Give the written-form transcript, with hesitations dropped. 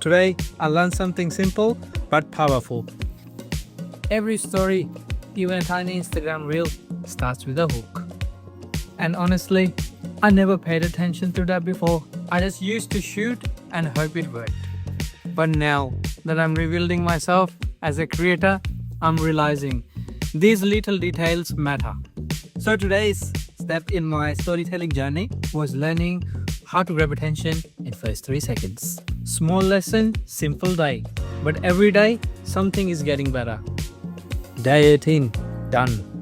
Today, I learned something simple but powerful. Every story, even a tiny Instagram reel, starts with a hook. And honestly, I never paid attention to that before. I just used to shoot and hope it worked. But now that I'm rebuilding myself as a creator, I'm realizing these little details matter. So today's step in my storytelling journey was learning how to grab attention in first 3 seconds. Small lesson, simple day. But every day, something is getting better. Day 18, done.